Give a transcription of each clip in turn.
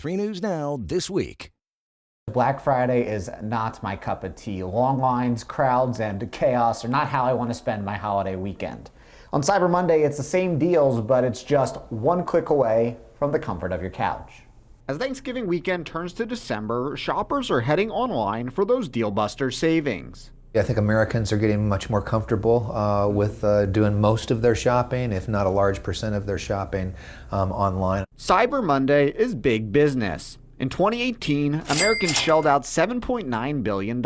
3 News Now this week. Black Friday is not my cup of tea. Long lines, crowds, and chaos are not how I want to spend my holiday weekend. On Cyber Monday, it's the same deals, but it's just one click away from the comfort of your couch. As Thanksgiving weekend turns to December, shoppers are heading online for those deal buster savings. I think Americans are getting much more comfortable with doing most of their shopping, if not a large percent of their shopping, online. Cyber Monday is big business. In 2018, Americans shelled out $7.9 billion.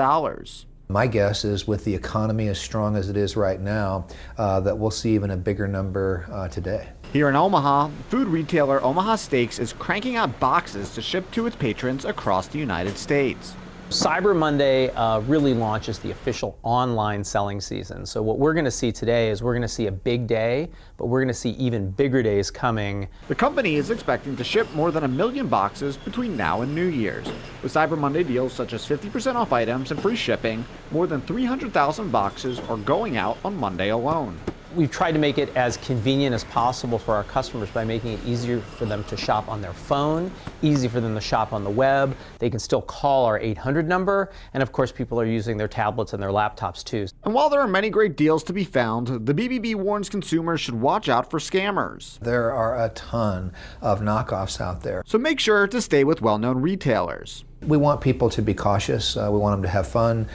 My guess is with the economy as strong as it is right now, that we'll see even a bigger number today. Here in Omaha, food retailer Omaha Steaks is cranking out boxes to ship to its patrons across the United States. Cyber Monday really launches the official online selling season. So what we're going to see today is we're going to see a big day, but we're going to see even bigger days coming. The company is expecting to ship more than 1 million boxes between now and New Year's. With Cyber Monday deals such as 50% off items and free shipping, more than 300,000 boxes are going out on Monday alone. We've tried to make it as convenient as possible for our customers by making it easier for them to shop on their phone, easy for them to shop on the web. They can still call our 800 number, and of course people are using their tablets and their laptops too. And while there are many great deals to be found, the BBB warns consumers should watch out for scammers. There are a ton of knockoffs out there. So make sure to stay with well-known retailers. We want people to be cautious. We want them to have fun,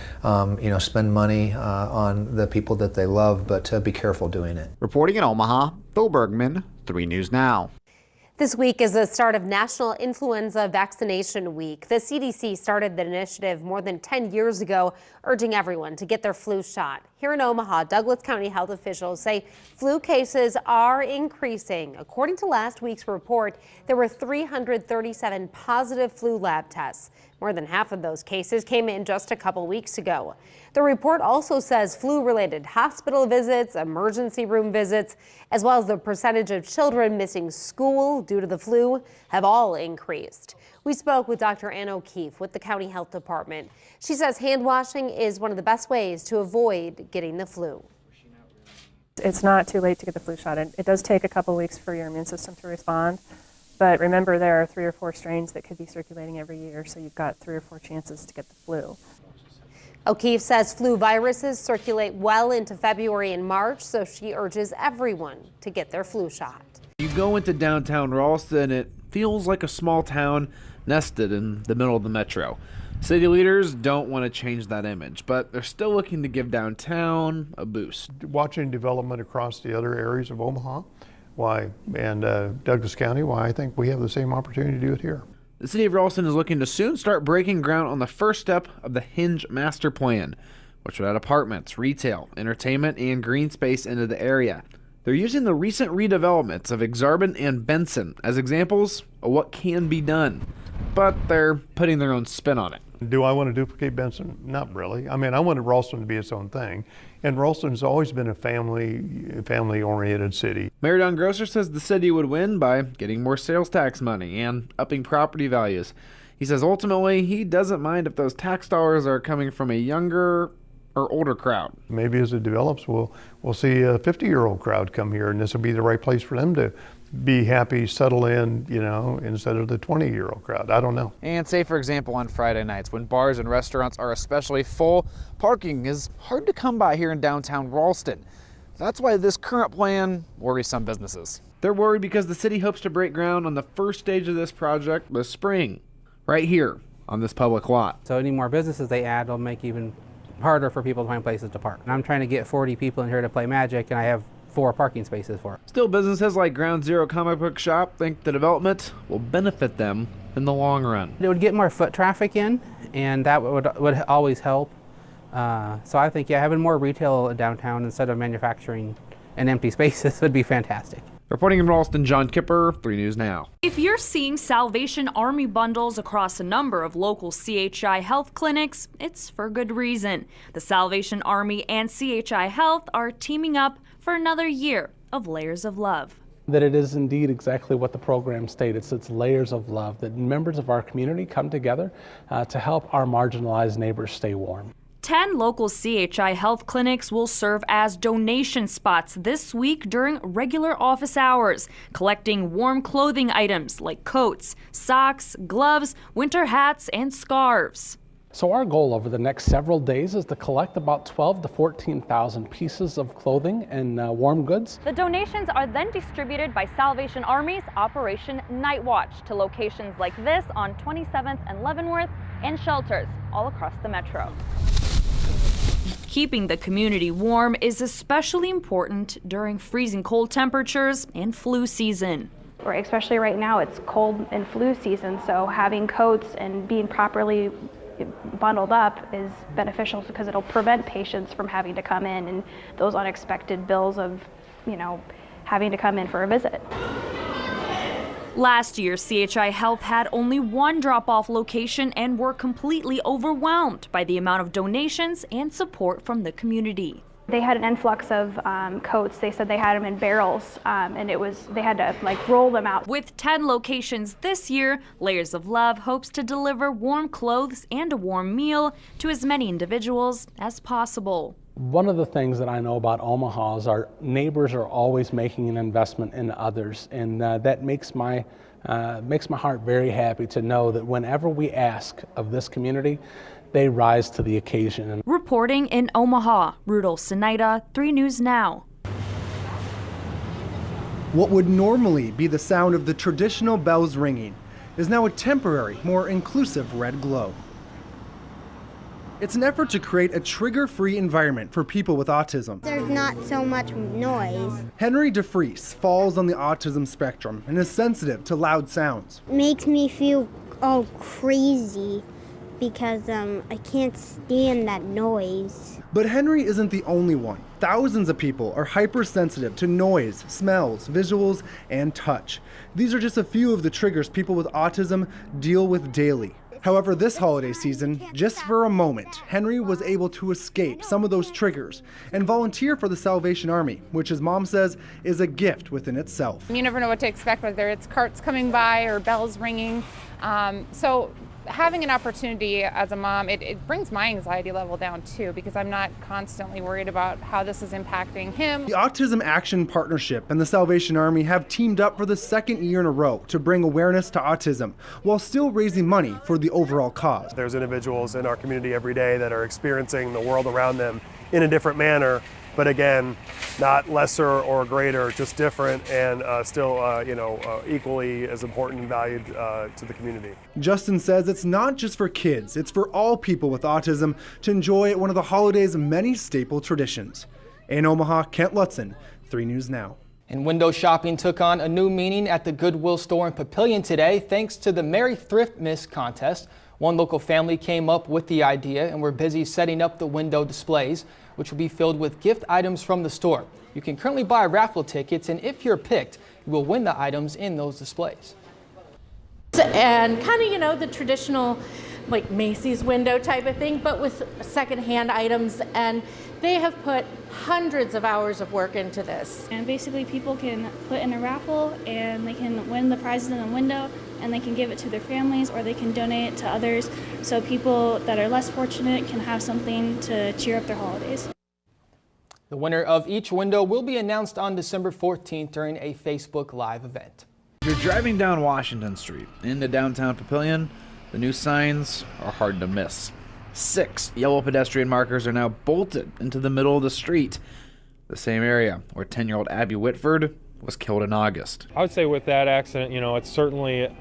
spend money on the people that they love, but be careful doing it. Reporting in Omaha, Bill Bergman, 3 News Now. This week is the start of National Influenza Vaccination Week. The CDC started the initiative more than 10 years ago, urging everyone to get their flu shot. Here in Omaha, Douglas County health officials say flu cases are increasing. According to last week's report, there were 337 positive flu lab tests. More than half of those cases came in just a couple weeks ago. The report also says flu-related hospital visits, emergency room visits, as well as the percentage of children missing school due to the flu have all increased. We spoke with Dr. Ann O'Keefe with the County Health Department. She says hand washing is one of the best ways to avoid getting the flu. It's not too late to get the flu shot. It does take a couple weeks for your immune system to respond. But remember, there are 3 or 4 strains that could be circulating every year, so you've got 3 or 4 chances to get the flu. O'Keefe says flu viruses circulate well into February and March, so she urges everyone to get their flu shot. You go into downtown Ralston, it feels like a small town nested in the middle of the metro. City leaders don't want to change that image, but they're still looking to give downtown a boost. Watching development across the other areas of Omaha, and Douglas County, why I think we have the same opportunity to do it here. The city of Ralston is looking to soon start breaking ground on the first step of the Hinge Master Plan, which would add apartments, retail, entertainment, and green space into the area. They're using the recent redevelopments of Exarban and Benson as examples of what can be done, but they're putting their own spin on it. Do I want to duplicate Benson? Not really. I mean, I wanted Ralston to be its own thing. And Ralston's always been a family-oriented city. Mayor Don Grosser says the city would win by getting more sales tax money and upping property values. He says ultimately he doesn't mind if those tax dollars are coming from a younger or older crowd. Maybe as it develops, we'll see a 50-year-old crowd come here, and this will be the right place for them to be happy, settle in, instead of the 20-year-old crowd. I don't know. And say, for example, on Friday nights, when bars and restaurants are especially full, parking is hard to come by here in downtown Ralston. That's why this current plan worries some businesses. They're worried because the city hopes to break ground on the first stage of this project this spring, right here on this public lot. So any more businesses they add will make even harder for people to find places to park. And I'm trying to get 40 people in here to play Magic, and I have 4 parking spaces for it. Still, businesses like Ground Zero Comic Book Shop think the development will benefit them in the long run. It would get more foot traffic in, and that would always help. So I think, having more retail downtown instead of manufacturing and empty spaces would be fantastic. Reporting in Ralston, John Kipper, 3 News Now. If you're seeing Salvation Army bundles across a number of local CHI Health clinics, it's for good reason. The Salvation Army and CHI Health are teaming up for another year of Layers of Love. That it is indeed exactly what the program states. It's layers of love, that members of our community come together to help our marginalized neighbors stay warm. 10 local CHI health clinics will serve as donation spots this week during regular office hours, collecting warm clothing items like coats, socks, gloves, winter hats, and scarves. So our goal over the next several days is to collect about 12,000 to 14,000 pieces of clothing and warm goods. The donations are then distributed by Salvation Army's Operation Night Watch to locations like this on 27th and Leavenworth and shelters all across the metro. Keeping the community warm is especially important during freezing cold temperatures and flu season. Especially right now, it's cold and flu season, so having coats and being properly bundled up is beneficial because it'll prevent patients from having to come in and those unexpected bills of, having to come in for a visit. Last year, CHI Health had only one drop-off location and were completely overwhelmed by the amount of donations and support from the community. They had an influx of coats. They said they had them in barrels, and they had to roll them out. With 10 locations this year, Layers of Love hopes to deliver warm clothes and a warm meal to as many individuals as possible. One of the things that I know about Omaha is our neighbors are always making an investment in others, and that makes my heart very happy to know that whenever we ask of this community, they rise to the occasion. Reporting in Omaha, Rudolph Sinaida, 3 News Now. What would normally be the sound of the traditional bells ringing is now a temporary, more inclusive red glow. It's an effort to create a trigger-free environment for people with autism. There's not so much noise. Henry DeFries falls on the autism spectrum and is sensitive to loud sounds. It makes me feel all crazy because I can't stand that noise. But Henry isn't the only one. Thousands of people are hypersensitive to noise, smells, visuals, and touch. These are just a few of the triggers people with autism deal with daily. However, this holiday season, just for a moment, Henry was able to escape some of those triggers and volunteer for the Salvation Army, which his mom says is a gift within itself. You never know what to expect, whether it's carts coming by or bells ringing. So having an opportunity as a mom, it brings my anxiety level down too, because I'm not constantly worried about how this is impacting him. The Autism Action Partnership and the Salvation Army have teamed up for the second year in a row to bring awareness to autism while still raising money for the overall cause. There's individuals in our community every day that are experiencing the world around them in a different manner, but again, not lesser or greater, just different and still equally as important and valued to the community. Justin says it's not just for kids, it's for all people with autism to enjoy one of the holiday's many staple traditions. In Omaha, Kent Lutzen, 3 News Now. And window shopping took on a new meaning at the Goodwill store in Papillion today thanks to the Merry Thrift Miss contest. One local family came up with the idea and were busy setting up the window displays, which will be filled with gift items from the store. You can currently buy raffle tickets, and if you're picked, you will win the items in those displays. And kind of, the traditional like Macy's window type of thing, but with secondhand items, and they have put hundreds of hours of work into this. And basically people can put in a raffle and they can win the prizes in the window and they can give it to their families or they can donate it to others so people that are less fortunate can have something to cheer up their holidays. The winner of each window will be announced on December 14th during a Facebook Live event. If you're driving down Washington Street into downtown Papillion, the new signs are hard to miss. 6 yellow pedestrian markers are now bolted into the middle of the street, the same area where 10-year-old Abby Whitford was killed in August. I would say with that accident, it's certainly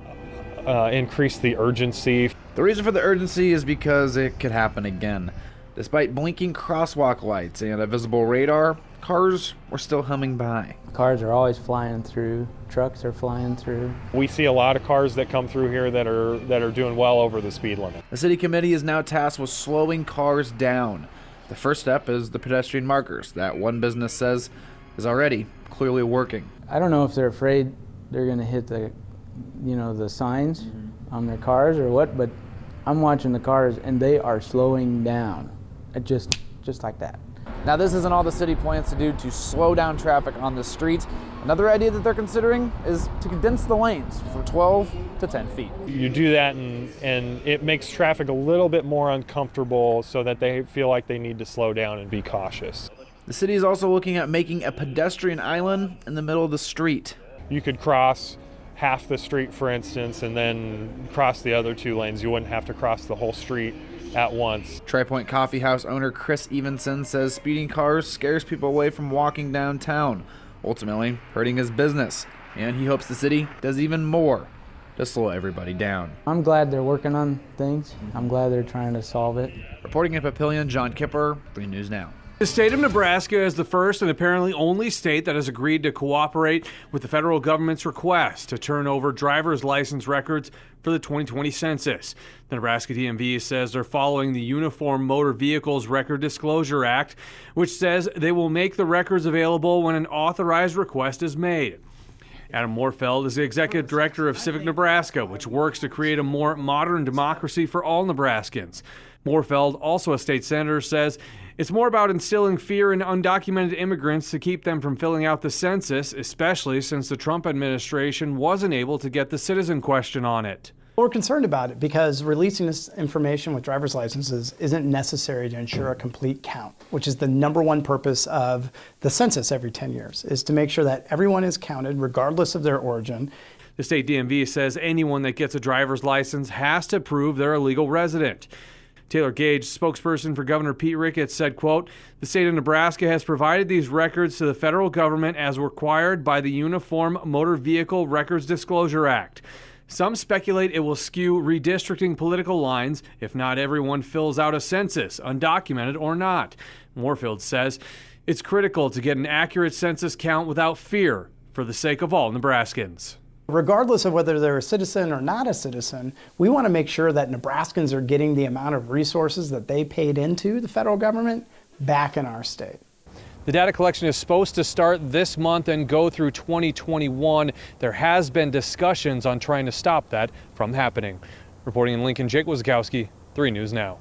increased the urgency. The reason for the urgency is because it could happen again. Despite blinking crosswalk lights and a visible radar, cars were still humming by. Cars are always flying through. Trucks are flying through. We see a lot of cars that come through here that are doing well over the speed limit. The city committee is now tasked with slowing cars down. The first step is the pedestrian markers that one business says is already clearly working. I don't know if they're afraid they're going to hit the signs on their cars or what, but I'm watching the cars and they are slowing down. Just like that. Now, this isn't all the city plans to do to slow down traffic on the street. Another idea that they're considering is to condense the lanes from 12 to 10 feet. You do that and it makes traffic a little bit more uncomfortable so that they feel like they need to slow down and be cautious. The city is also looking at making a pedestrian island in the middle of the street. You could cross half the street, for instance, and then cross the other 2 lanes. You wouldn't have to cross the whole street at once. Tri-Point Coffee House owner Chris Evenson says speeding cars scares people away from walking downtown, ultimately hurting his business. And he hopes the city does even more to slow everybody down. I'm glad they're working on things. I'm glad they're trying to solve it. Reporting in Papillion, John Kipper, 3 News Now. The state of Nebraska is the first and apparently only state that has agreed to cooperate with the federal government's request to turn over driver's license records for the 2020 census. The Nebraska DMV says they're following the Uniform Motor Vehicles Record Disclosure Act, which says they will make the records available when an authorized request is made. Adam Moorfeld is the executive director of Civic Nebraska, which works to create a more modern democracy for all Nebraskans. Moorfeld, also a state senator, says it's more about instilling fear in undocumented immigrants to keep them from filling out the census, especially since the Trump administration wasn't able to get the citizen question on it. We're concerned about it because releasing this information with driver's licenses isn't necessary to ensure a complete count, which is the #1 purpose of the census every 10 years, is to make sure that everyone is counted regardless of their origin. The state DMV says anyone that gets a driver's license has to prove they're a legal resident. Taylor Gage, spokesperson for Governor Pete Ricketts, said, quote, "The state of Nebraska has provided these records to the federal government as required by the Uniform Motor Vehicle Records Disclosure Act. Some speculate it will skew redistricting political lines if not everyone fills out a census, undocumented or not." Moorfield says it's critical to get an accurate census count without fear for the sake of all Nebraskans. Regardless of whether they're a citizen or not a citizen, we want to make sure that Nebraskans are getting the amount of resources that they paid into the federal government back in our state. The data collection is supposed to start this month and go through 2021. There has been discussions on trying to stop that from happening. Reporting in Lincoln, Jake Wazakowski, 3 News Now.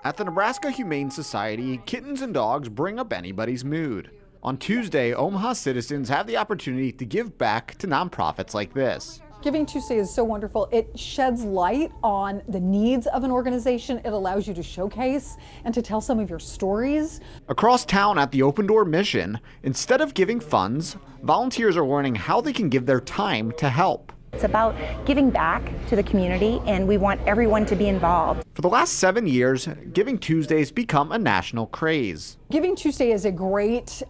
At the Nebraska Humane Society, kittens and dogs bring up anybody's mood. On Tuesday, Omaha citizens have the opportunity to give back to nonprofits like this. Giving Tuesday is so wonderful. It sheds light on the needs of an organization. It allows you to showcase and to tell some of your stories. Across town at the Open Door Mission, instead of giving funds, volunteers are learning how they can give their time to help. It's about giving back to the community, and we want everyone to be involved. For the last 7 years, Giving Tuesday's become a national craze. Giving Tuesday is a great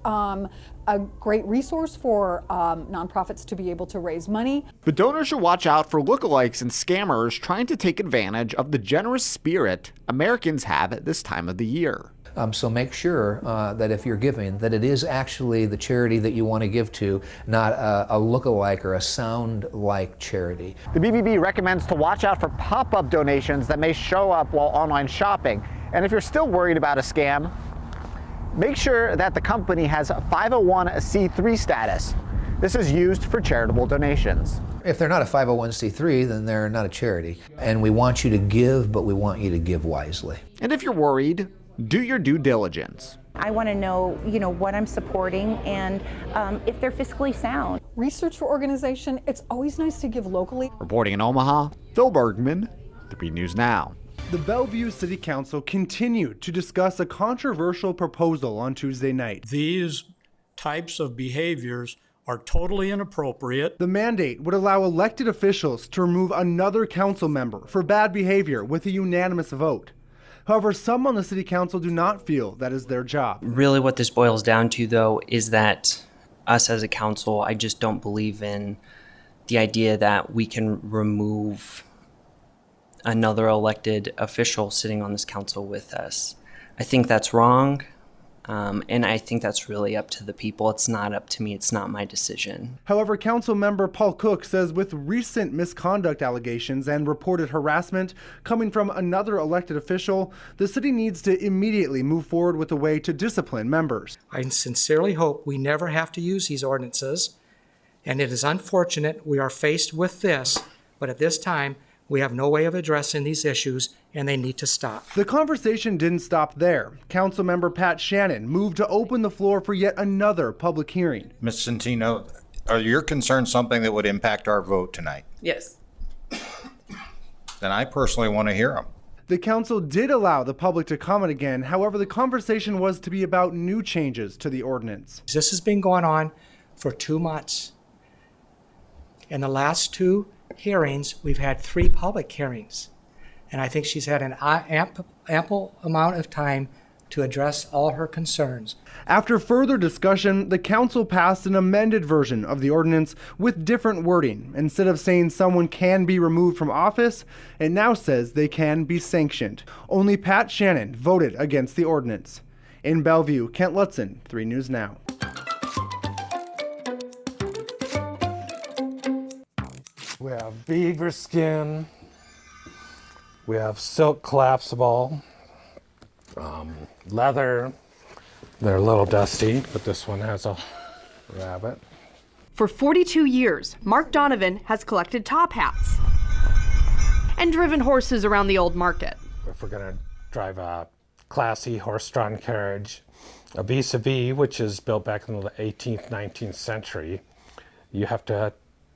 resource for nonprofits to be able to raise money. But donors should watch out for lookalikes and scammers trying to take advantage of the generous spirit Americans have at this time of the year. So make sure that if you're giving, that it is actually the charity that you want to give to, not a look-alike or a sound-like charity. The BBB recommends to watch out for pop-up donations that may show up while online shopping. And if you're still worried about a scam, make sure that the company has a 501c3 status. This is used for charitable donations. If they're not a 501c3, then they're not a charity. And we want you to give, but we want you to give wisely. And if you're worried, do your due diligence. I want to know, what I'm supporting and if they're fiscally sound. Research for organization, it's always nice to give locally. Reporting in Omaha, Phil Bergman, 3 News Now. The Bellevue City Council continued to discuss a controversial proposal on Tuesday night. These types of behaviors are totally inappropriate. The mandate would allow elected officials to remove another council member for bad behavior with a unanimous vote. However, some on the city council do not feel that is their job. Really what this boils down to, though, is that us as a council, I just don't believe in the idea that we can remove another elected official sitting on this council with us. I think that's wrong. And I think that's really up to the people. It's not up to me. It's not my decision. However, council member Paul Cook says with recent misconduct allegations and reported harassment coming from another elected official, the city needs to immediately move forward with a way to discipline members. I sincerely hope we never have to use these ordinances, and it is unfortunate we are faced with this, but at this time, We have no way of addressing these issues, and they need to stop. The conversation didn't stop there. Councilmember Pat Shannon moved to open the floor for yet another public hearing. Ms. Centino, are your concerns something that would impact our vote tonight? Yes. Then I personally want to hear them. The council did allow the public to comment again. However, the conversation was to be about new changes to the ordinance. This has been going on for 2 months. In the last 2 hearings, we've had 3 public hearings. And I think she's had an ample amount of time to address all her concerns. After further discussion, the council passed an amended version of the ordinance with different wording. Instead of saying someone can be removed from office, it now says they can be sanctioned. Only Pat Shannon voted against the ordinance. In Bellevue, Kent Lutzen, 3 News Now. We have beaver skin. We have silk collapsible. Leather. They're a little dusty, but this one has a rabbit. For 42 years, Mark Donovan has collected top hats and driven horses around the old market. If we're gonna drive a classy horse-drawn carriage, a vis-a-vis, which is built back in the 18th, 19th century, you have to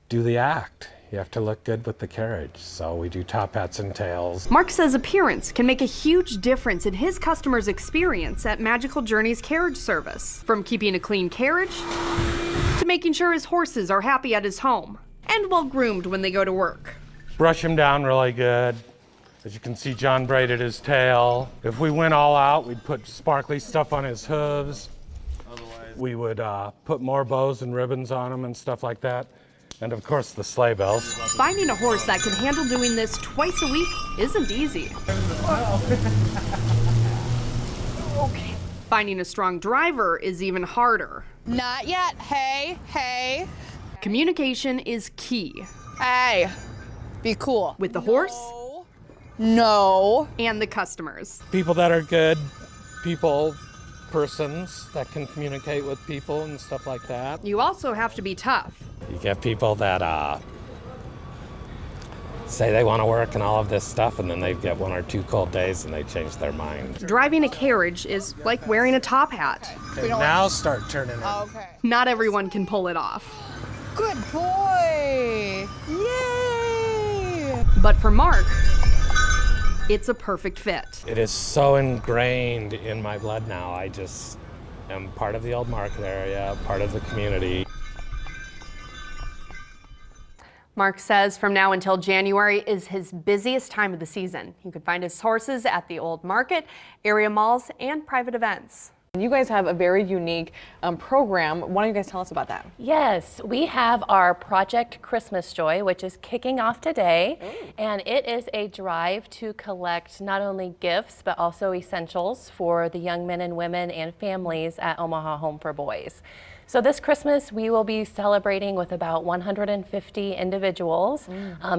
do the act. You have to look good with the carriage, so we do top hats and tails. Mark says appearance can make a huge difference in his customers' experience at Magical Journeys Carriage Service. From keeping a clean carriage to making sure his horses are happy at his home and well groomed when they go to work. Brush him down really good. As you can see, John braided his tail. If we went all out, we'd put sparkly stuff on his hooves. We would put more bows and ribbons on him and stuff like that. And of course, the sleigh bells. Finding a horse that can handle doing this twice a week isn't easy. Okay. Finding a strong driver is even harder. Not yet. Hey, hey. Communication is key. Hey, be cool. With the horse? No. And the customers. People that are good persons that can communicate with people and stuff like that. You also have to be tough. You get people that say they want to work and all of this stuff, and then they get 1 or 2 cold days and they change their mind. Driving a carriage is like wearing a top hat. Okay, now start turning it. Okay. Not everyone can pull it off. Good boy. Yay. But for Mark, it's a perfect fit. It is so ingrained in my blood now. I just am part of the old market area, part of the community. Mark says from now until January is his busiest time of the season. You can find his horses at the old market, area malls, and private events. You guys have a very unique program. Why don't you guys tell us about that? Yes, we have our Project Christmas Joy, which is kicking off today. And it is a drive to collect not only gifts, but also essentials for the young men and women and families at Omaha Home for Boys. So this Christmas, we will be celebrating with about 150 individuals.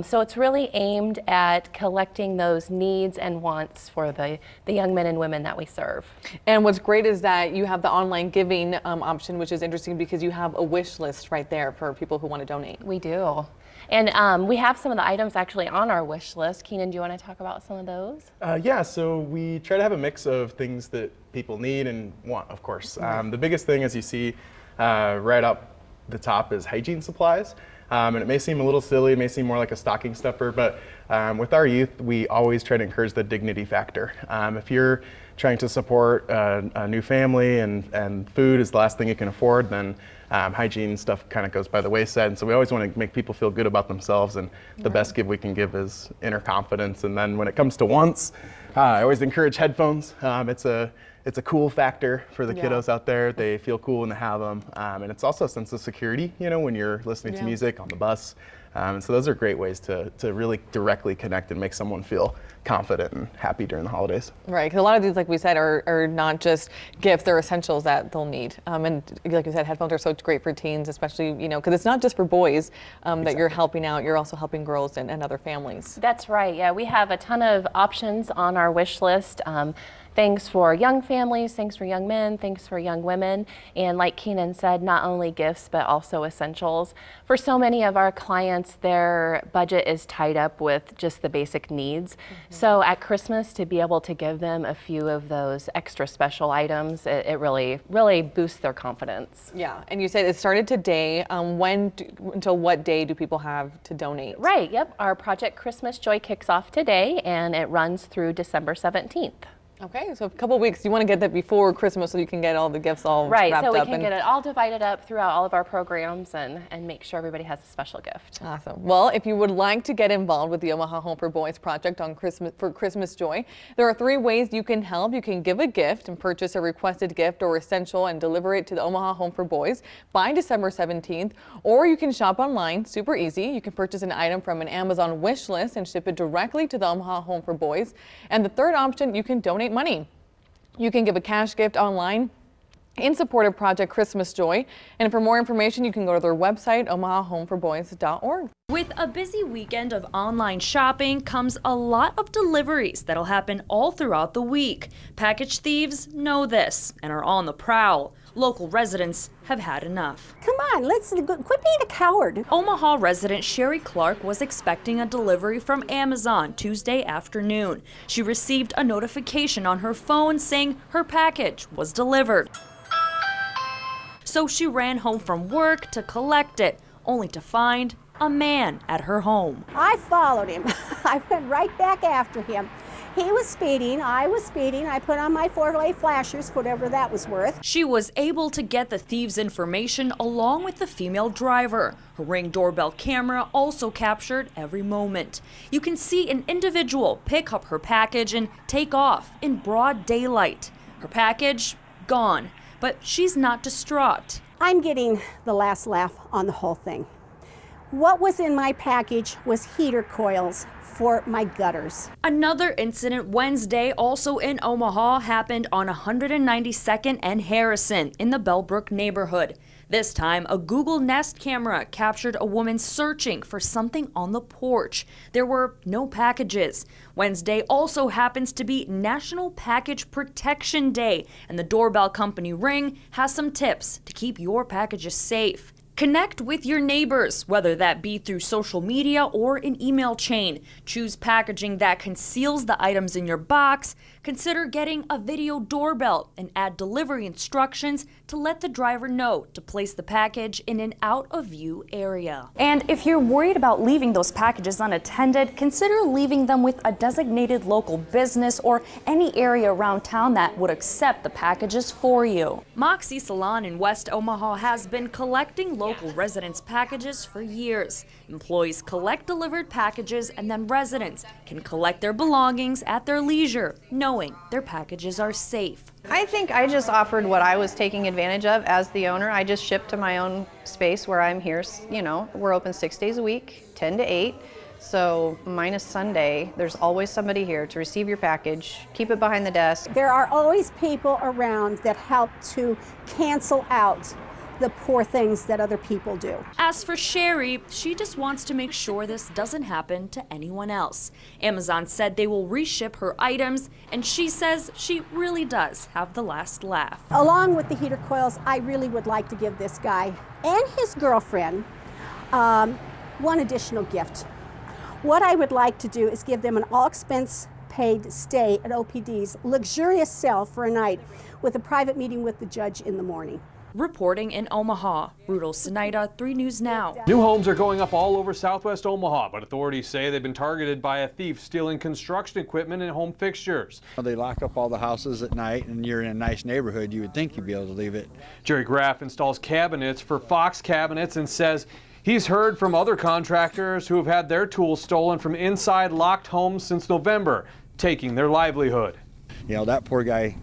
So it's really aimed at collecting those needs and wants for the young men and women that we serve. And what's great is that you have the online giving option, which is interesting because you have a wish list right there for people who want to donate. We do. And we have some of the items actually on our wish list. Keenan, do you want to talk about some of those? Yeah, so we try to have a mix of things that people need and want, of course. The biggest thing, as you see, right up the top is hygiene supplies. And it may seem a little silly, it may seem more like a stocking stuffer, but with our youth, we always try to encourage the dignity factor. If you're trying to support a new family and food is the last thing you can afford, then hygiene stuff kind of goes by the wayside. And so we always want to make people feel good about themselves, and the best gift we can give is inner confidence. And then when it comes to wants, I always encourage headphones. It's a cool factor for the kiddos out there. They feel cool when they have them. And it's also a sense of security, you know, when you're listening to music on the bus. And so those are great ways to really directly connect and make someone feel confident and happy during the holidays. Right, because a lot of these, like we said, are not just gifts, they're essentials that they'll need. And like you said, headphones are so great for teens, especially, you know, because it's not just for boys that you're helping out, you're also helping girls and other families. That's right, yeah. We have a ton of options on our wish list. things for young families, things for young men, things for young women, and like Keenan said, not only gifts but also essentials. For so many of our clients, their budget is tied up with just the basic needs. So at Christmas, to be able to give them a few of those extra special items, it really boosts their confidence. Yeah, and you said it started today. Until what day do people have to donate? Right, yep. Our Project Christmas Joy kicks off today and it runs through December 17th. Okay, so a couple of weeks. You want to get that before Christmas so you can get all the gifts all right, wrapped so we up. can get it all divided up throughout all of our programs and make sure everybody has a special gift. Awesome. Well, if you would like to get involved with the Omaha Home for Boys project on Christmas Joy, there are 3 ways you can help. You can give a gift and purchase a requested gift or essential and deliver it to the Omaha Home for Boys by December 17th, or you can shop online. Super easy. You can purchase an item from an Amazon wish list and ship it directly to the Omaha Home for Boys. And the third option, you can donate money. You can give a cash gift online in support of Project Christmas Joy. And for more information, you can go to their website, omahahomeforboys.org. With a busy weekend of online shopping comes a lot of deliveries that'll happen all throughout the week. Package thieves know this and are on the prowl. Local residents have had enough. Come on, quit being a coward. Omaha resident Sherry Clark was expecting a delivery from Amazon Tuesday afternoon. She received a notification on her phone saying her package was delivered. So she ran home from work to collect it, only to find a man at her home. I followed him. I went right back after him. He was speeding, I was speeding. I put on my 4-way flashers, whatever that was worth. She was able to get the thief's information along with the female driver. Her Ring doorbell camera also captured every moment. You can see an individual pick up her package and take off in broad daylight. Her package, gone, but she's not distraught. I'm getting the last laugh on the whole thing. What was in my package was heater coils for my gutters. Another incident Wednesday, also in Omaha, happened on 192nd and Harrison in the Bellbrook neighborhood. This time, a Google Nest camera captured a woman searching for something on the porch. There were no packages. Wednesday also happens to be National Package Protection Day, and the doorbell company Ring has some tips to keep your packages safe. Connect with your neighbors, whether that be through social media or an email chain. Choose packaging that conceals the items in your box. Consider getting a video doorbell and add delivery instructions to let the driver know to place the package in an out-of-view area. And if you're worried about leaving those packages unattended, consider leaving them with a designated local business or any area around town that would accept the packages for you. Moxie Salon in West Omaha has been collecting local residents' packages for years. Employees collect delivered packages and then residents can collect their belongings at their leisure, knowing their packages are safe. I think I just offered what I was taking advantage of as the owner. I just shipped to my own space where I'm here. You know, we're open 6 days a week, 10 to 8. So minus Sunday, there's always somebody here to receive your package, keep it behind the desk. There are always people around that help to cancel out the poor things that other people do. As for Sherry, she just wants to make sure this doesn't happen to anyone else. Amazon said they will reship her items, and she says she really does have the last laugh. Along with the heater coils, I really would like to give this guy and his girlfriend one additional gift. What I would like to do is give them an all-expense paid stay at OPD's luxurious cell for a night with a private meeting with the judge in the morning. Reporting in Omaha, Rudolph Sinaida, 3 News Now. New homes are going up all over southwest Omaha, but authorities say they've been targeted by a thief stealing construction equipment and home fixtures. They lock up all the houses at night, and you're in a nice neighborhood, you would think you'd be able to leave it. Jerry Graff installs cabinets for Fox Cabinets and says he's heard from other contractors who have had their tools stolen from inside locked homes since November, taking their livelihood. You know, that poor guy,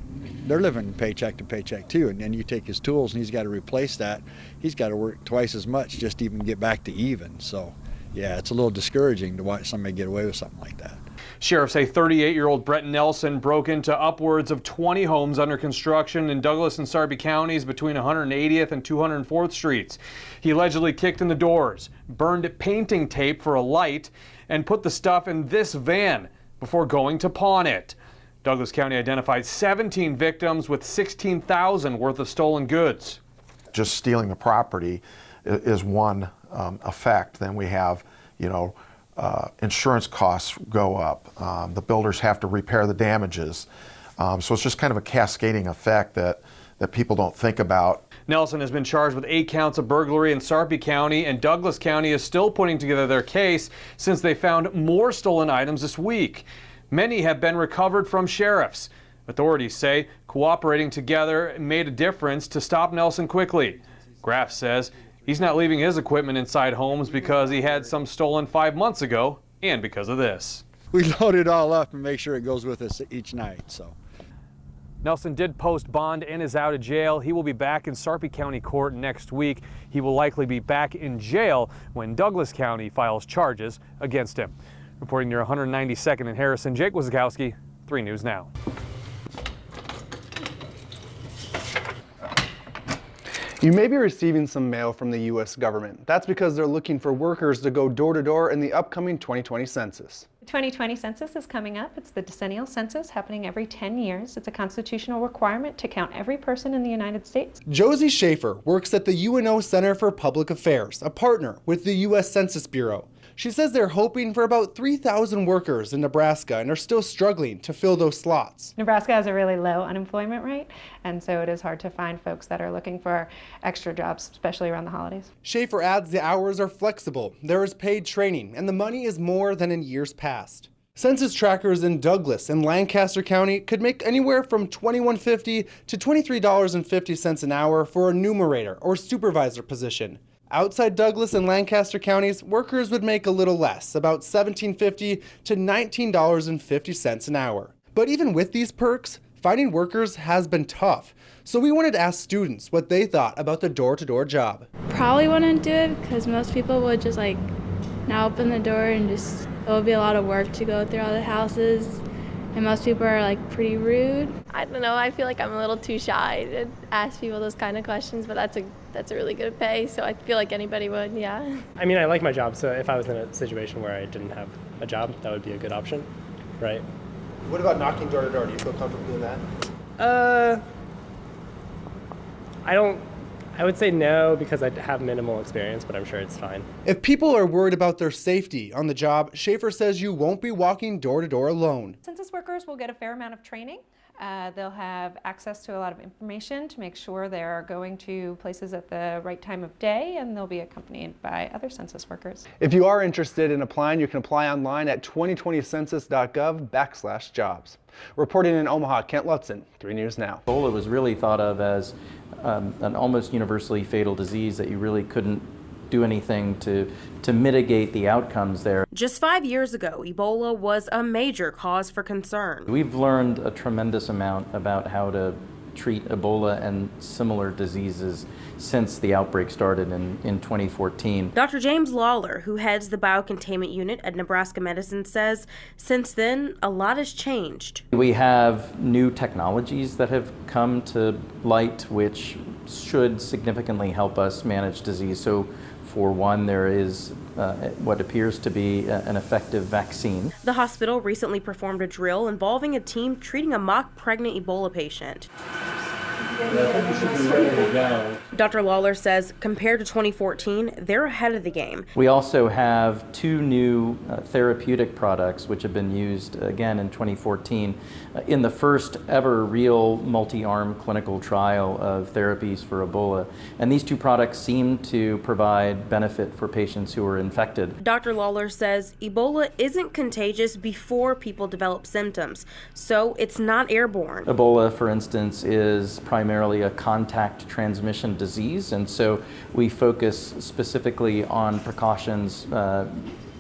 they're living paycheck to paycheck too, and then you take his tools and he's got to replace that. He's got to work twice as much just to even get back to even. So yeah, it's a little discouraging to watch somebody get away with something like that. Sheriffs say 38-year-old Brett Nelson broke into upwards of 20 homes under construction in Douglas and Sarpy counties between 180th and 204th Streets. He allegedly kicked in the doors, burned painting tape for a light, and put the stuff in this van before going to pawn it. Douglas County identified 17 victims with $16,000 worth of stolen goods. Just stealing the property is one effect. Then we have, insurance costs go up. The builders have to repair the damages. So it's just kind of a cascading effect that people don't think about. Nelson has been charged with 8 counts of burglary in Sarpy County, and Douglas County is still putting together their case since they found more stolen items this week. Many have been recovered from sheriffs. Authorities say cooperating together made a difference to stop Nelson quickly. Graff says he's not leaving his equipment inside homes because he had some stolen 5 months ago and because of this. We load it all up and make sure it goes with us each night. So. Nelson did post bond and is out of jail. He will be back in Sarpy County Court next week. He will likely be back in jail when Douglas County files charges against him. Reporting near 192nd and Harrison, Jake Wazakowski, 3 News Now. You may be receiving some mail from the U.S. government. That's because they're looking for workers to go door to door in the upcoming 2020 census. The 2020 census is coming up. It's the decennial census happening every 10 years. It's a constitutional requirement to count every person in the United States. Josie Schaefer works at the UNO Center for Public Affairs, a partner with the U.S. Census Bureau. She says they're hoping for about 3,000 workers in Nebraska and are still struggling to fill those slots. Nebraska has a really low unemployment rate, and so it is hard to find folks that are looking for extra jobs, especially around the holidays. Schaefer adds the hours are flexible, there is paid training, and the money is more than in years past. Census trackers in Douglas and Lancaster County could make anywhere from $21.50 to $23.50 an hour for a numerator or supervisor position. Outside Douglas and Lancaster counties, workers would make a little less, about $17.50 to $19.50 an hour. But even with these perks, finding workers has been tough. So we wanted to ask students what they thought about the door-to-door job. Probably wouldn't do it because most people would just not open the door and it would be a lot of work to go through all the houses. And most people are pretty rude. I don't know, I feel like I'm a little too shy to ask people those kind of questions, but that's a really good pay, so I feel like anybody would, yeah. I mean, I like my job, so if I was in a situation where I didn't have a job, that would be a good option, right? What about knocking door to door? Do you feel comfortable doing that? I would say no because I have minimal experience, but I'm sure it's fine. If people are worried about their safety on the job, Schaefer says you won't be walking door to door alone. Census workers will get a fair amount of training. They'll have access to a lot of information to make sure they're going to places at the right time of day, and they'll be accompanied by other census workers. If you are interested in applying, you can apply online at 2020census.gov/jobs. Reporting in Omaha, Kent Lutzen, 3 News Now. Ebola was really thought of as an almost universally fatal disease that you really couldn't do anything to mitigate the outcomes there. Just 5 years ago, Ebola was a major cause for concern. We've learned a tremendous amount about how to treat Ebola and similar diseases since the outbreak started in 2014. Dr. James Lawler, who heads the biocontainment unit at Nebraska Medicine, says since then, a lot has changed. We have new technologies that have come to light which should significantly help us manage disease. So for one, there is what appears to be an effective vaccine. The hospital recently performed a drill involving a team treating a mock pregnant Ebola patient. Dr. Lawler says compared to 2014, they're ahead of the game. We also have 2 new therapeutic products which have been used again in 2014 in the first ever real multi-arm clinical trial of therapies for Ebola. And these 2 products seem to provide benefit for patients who are infected. Dr. Lawler says Ebola isn't contagious before people develop symptoms, so it's not airborne. Ebola, for instance, is primarily a contact transmission disease, and so we focus specifically on precautions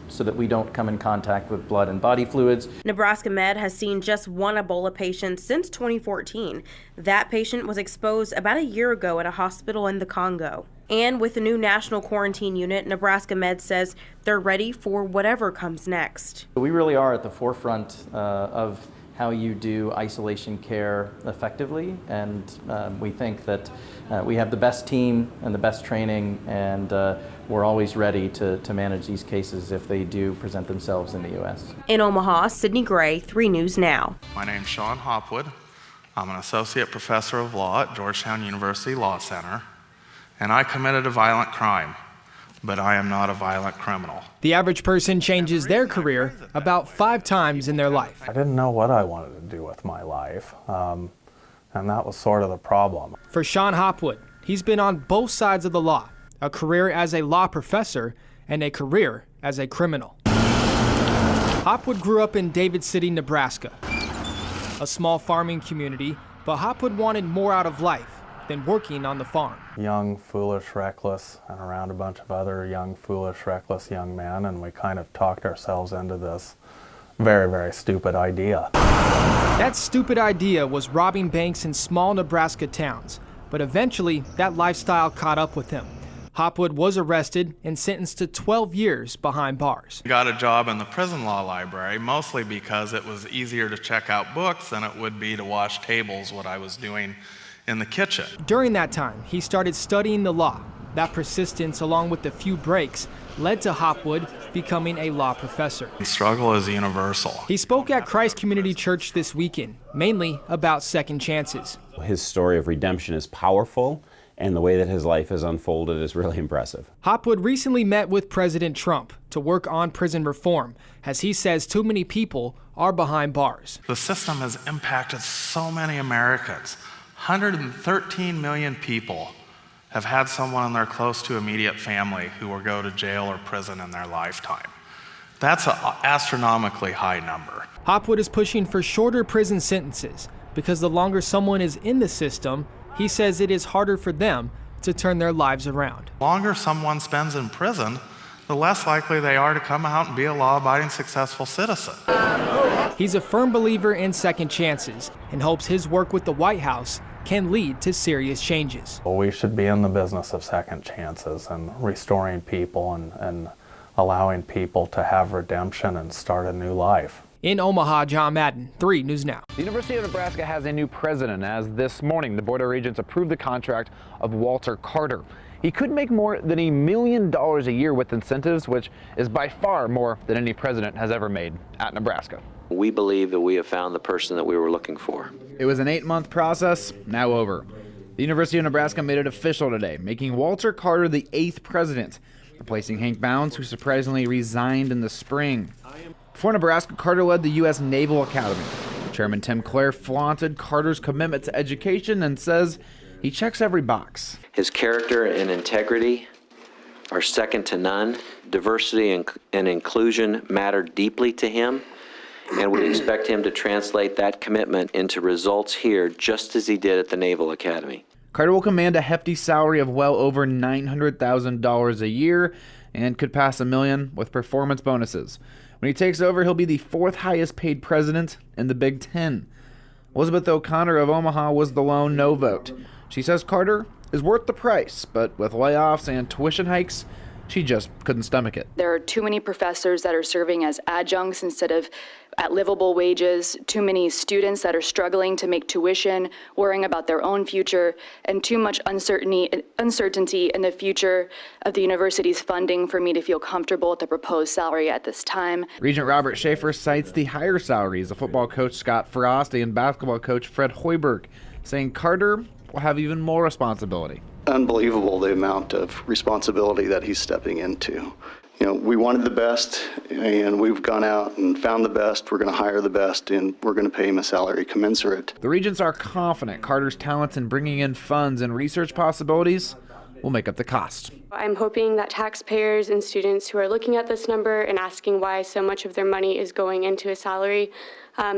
so that we don't come in contact with blood and body fluids. Nebraska Med has seen just 1 Ebola patient since 2014. That patient was exposed about a year ago at a hospital in the Congo. And with the new national quarantine unit, Nebraska Med says they're ready for whatever comes next. We really are at the forefront of how you do isolation care effectively, and we think that we have the best team and the best training, and we're always ready to manage these cases if they do present themselves in the U.S. In Omaha, Sydney Gray, 3 News Now. My name's Sean Hopwood. I'm an associate professor of law at Georgetown University Law Center, and I committed a violent crime, but I am not a violent criminal. The average person changes their career about 5 times in their life. I didn't know what I wanted to do with my life, and that was sort of the problem. For Sean Hopwood, he's been on both sides of the law, a career as a law professor and a career as a criminal. Hopwood grew up in David City, Nebraska, a small farming community, but Hopwood wanted more out of life than working on the farm. Young, foolish, reckless, and around a bunch of other young, foolish, reckless young men, and we kind of talked ourselves into this very, very stupid idea. That stupid idea was robbing banks in small Nebraska towns, but eventually that lifestyle caught up with him. Hopwood was arrested and sentenced to 12 years behind bars. I got a job in the prison law library, mostly because it was easier to check out books than it would be to wash tables, what I was doing in the kitchen. During that time, he started studying the law. That persistence, along with a few breaks, led to Hopwood becoming a law professor. The struggle is universal. He spoke at Christ Community Church this weekend, mainly about second chances. His story of redemption is powerful, and the way that his life has unfolded is really impressive. Hopwood recently met with President Trump to work on prison reform, as he says too many people are behind bars. The system has impacted so many Americans. 113 million people have had someone in their close to immediate family who will go to jail or prison in their lifetime. That's an astronomically high number. Hopwood is pushing for shorter prison sentences because the longer someone is in the system, he says it is harder for them to turn their lives around. The longer someone spends in prison, the less likely they are to come out and be a law-abiding, successful citizen. He's a firm believer in second chances and hopes his work with the White House can lead to serious changes. Well, we should be in the business of second chances and restoring people and allowing people to have redemption and start a new life. In Omaha, John Madden, 3 News Now. The University of Nebraska has a new president, as this morning the Board of Regents approved the contract of Walter Carter. He could make more than $1 million a year with incentives, which is by far more than any president has ever made at Nebraska. We believe that we have found the person that we were looking for. It was an 8-month process, now over. The University of Nebraska made it official today, making Walter Carter the 8th president, replacing Hank Bounds, who surprisingly resigned in the spring. Before Nebraska, Carter led the U.S. Naval Academy. Chairman Tim Clare flaunted Carter's commitment to education and says he checks every box. His character and integrity are second to none. Diversity and inclusion matter deeply to him, and we expect him to translate that commitment into results here, just as he did at the Naval Academy. Carter will command a hefty salary of well over $900,000 a year and could pass $1 million with performance bonuses. When he takes over, he'll be the 4th highest paid president in the Big Ten. Elizabeth O'Connor of Omaha was the lone no vote. She says Carter is worth the price, but with layoffs and tuition hikes, she just couldn't stomach it. There are too many professors that are serving as adjuncts instead of at livable wages, too many students that are struggling to make tuition, worrying about their own future, and too much uncertainty in the future of the university's funding for me to feel comfortable with the proposed salary at this time. Regent Robert Schaefer cites the higher salaries of football coach Scott Frost and basketball coach Fred Hoiberg, saying Carter will have even more responsibility. Unbelievable the amount of responsibility that he's stepping into. You know, we wanted the best, and we've gone out and found the best. We're going to hire the best, and we're going to pay him a salary commensurate. The regents are confident Carter's talents in bringing in funds and research possibilities will make up the cost. I'm hoping that taxpayers and students who are looking at this number and asking why so much of their money is going into a salary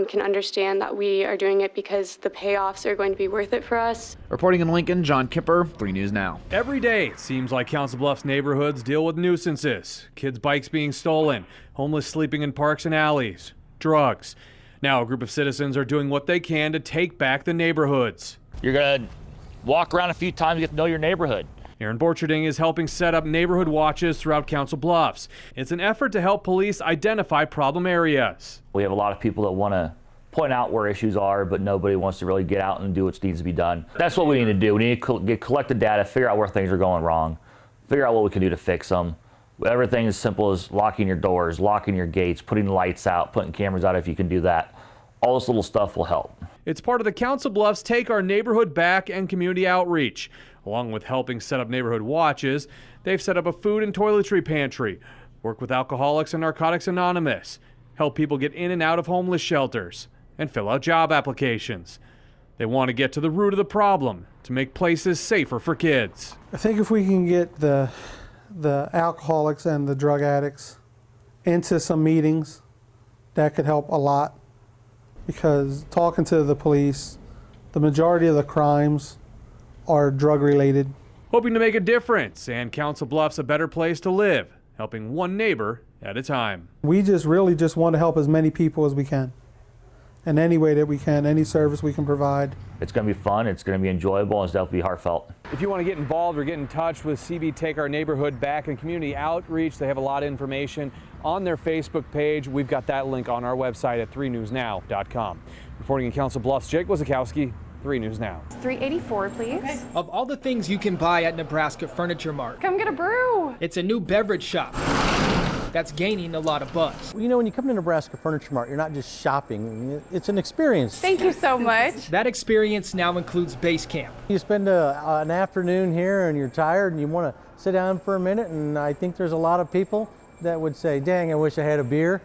can understand that we are doing it because the payoffs are going to be worth it for us. Reporting in Lincoln, John Kipper, 3 News Now. Every day, it seems like Council Bluffs neighborhoods deal with nuisances. Kids' bikes being stolen, homeless sleeping in parks and alleys, drugs. Now, a group of citizens are doing what they can to take back the neighborhoods. You're going to walk around a few times, get to know your neighborhood. Aaron Borcherding is helping set up neighborhood watches throughout Council Bluffs. It's an effort to help police identify problem areas. We have a lot of people that want to point out where issues are, but nobody wants to really get out and do what needs to be done. That's what we need to do. We need to collect the data, figure out where things are going wrong, figure out what we can do to fix them. Everything as simple as locking your doors, locking your gates, putting lights out, putting cameras out if you can do that. All this little stuff will help. It's part of the Council Bluffs Take Our Neighborhood Back and community outreach. Along with helping set up neighborhood watches, they've set up a food and toiletry pantry, work with Alcoholics and Narcotics Anonymous, help people get in and out of homeless shelters, and fill out job applications. They want to get to the root of the problem to make places safer for kids. I think if we can get the alcoholics and the drug addicts into some meetings, that could help a lot, because talking to the police, the majority of the crimes are drug related. Hoping to make a difference and Council Bluffs a better place to live, helping one neighbor at a time. We really just want to help as many people as we can, in any way that we can, any service we can provide. It's going to be fun, it's going to be enjoyable, and it's definitely heartfelt. If you want to get involved or get in touch with CB Take Our Neighborhood Back and community outreach, they have a lot of information on their Facebook page. We've got that link on our website at 3newsnow.com. Reporting in Council Bluffs, Jake Wazakowski, 3 News Now. 384, please. Okay. Of all the things you can buy at Nebraska Furniture Mart, Come get a brew. it's a new beverage shop that's gaining a lot of buzz. You know, when you come to Nebraska Furniture Mart, you're not just shopping, it's an experience. Thank you so much. That experience now includes base camp. You spend an afternoon here and you're tired and you want to sit down for a minute, and I think there's a lot of people that would say, dang, I wish I had a beer.